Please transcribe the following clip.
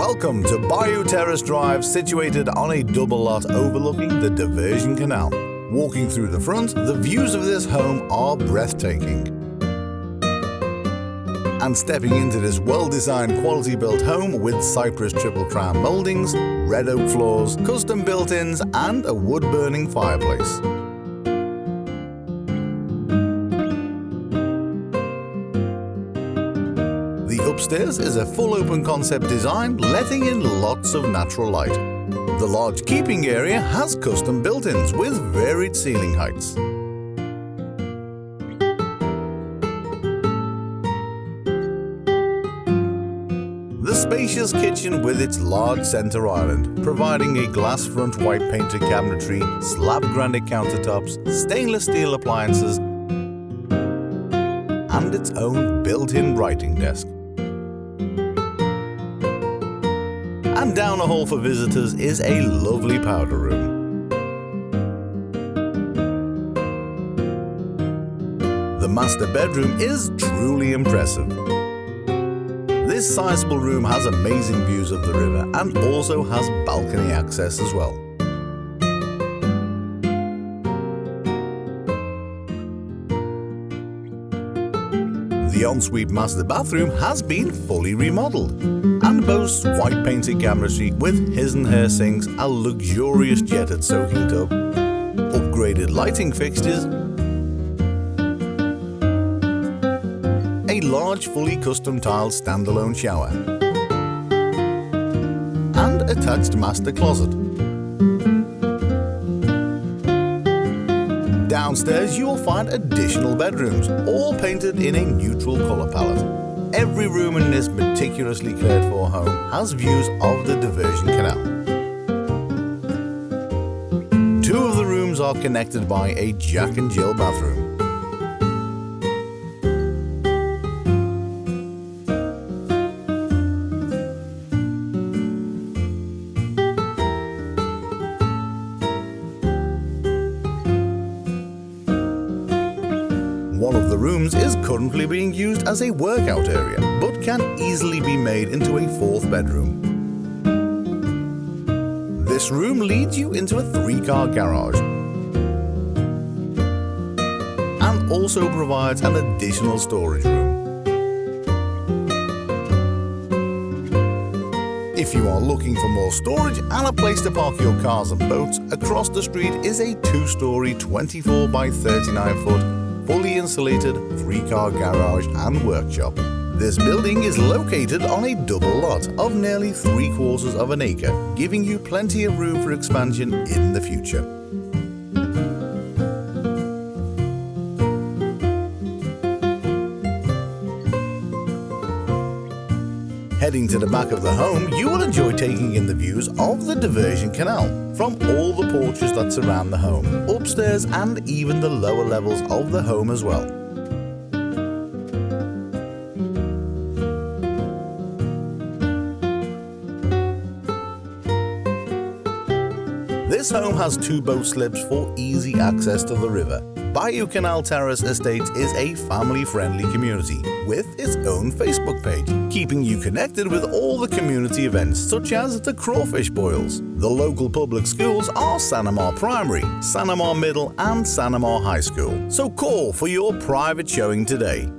Welcome to Bayou Terrace Drive, situated on a double lot overlooking the Diversion Canal. Walking through the front, the views of this home are breathtaking. And stepping into this well-designed, quality-built home with cypress triple crown moldings, red oak floors, custom built-ins, and a wood-burning fireplace. The upstairs is a full open concept design, letting in lots of natural light. The large keeping area has custom built-ins with varied ceiling heights. The spacious kitchen with its large center island, providing a glass front white painted cabinetry, slab granite countertops, stainless steel appliances, and its own built-in writing desk. And down a hall for visitors is a lovely powder room. The master bedroom is truly impressive. This sizable room has amazing views of the river and also has balcony access as well. The ensuite master bathroom has been fully remodeled and boasts white painted cabinetry with his and her sinks, a luxurious jetted soaking tub, upgraded lighting fixtures, a large fully custom tiled standalone shower, and attached master closet. Downstairs you will find additional bedrooms, all painted in a neutral color palette. Every room in this meticulously cared for home has views of the Diversion Canal. Two of the rooms are connected by a Jack and Jill bathroom. One of the rooms is currently being used as a workout area, but can easily be made into a fourth bedroom. This room leads you into a 3-car garage and also provides an additional storage room. If you are looking for more storage and a place to park your cars and boats, across the street is a 2-story 24 by 39 foot fully insulated 3-car garage and workshop. This building is located on a double lot of nearly 3/4 of an acre, giving you plenty of room for expansion in the future. Heading to the back of the home, you will enjoy taking in the views of the Diversion Canal from all the porches that surround the home, upstairs and even the lower levels of the home as well. This home has 2 boat slips for easy access to the river. Bayou Canal Terrace Estates is a family-friendly community with its own Facebook page, keeping you connected with all the community events such as the crawfish boils. The local public schools are Sanamar Primary, Sanamar Middle and Sanamar High School, so call for your private showing today.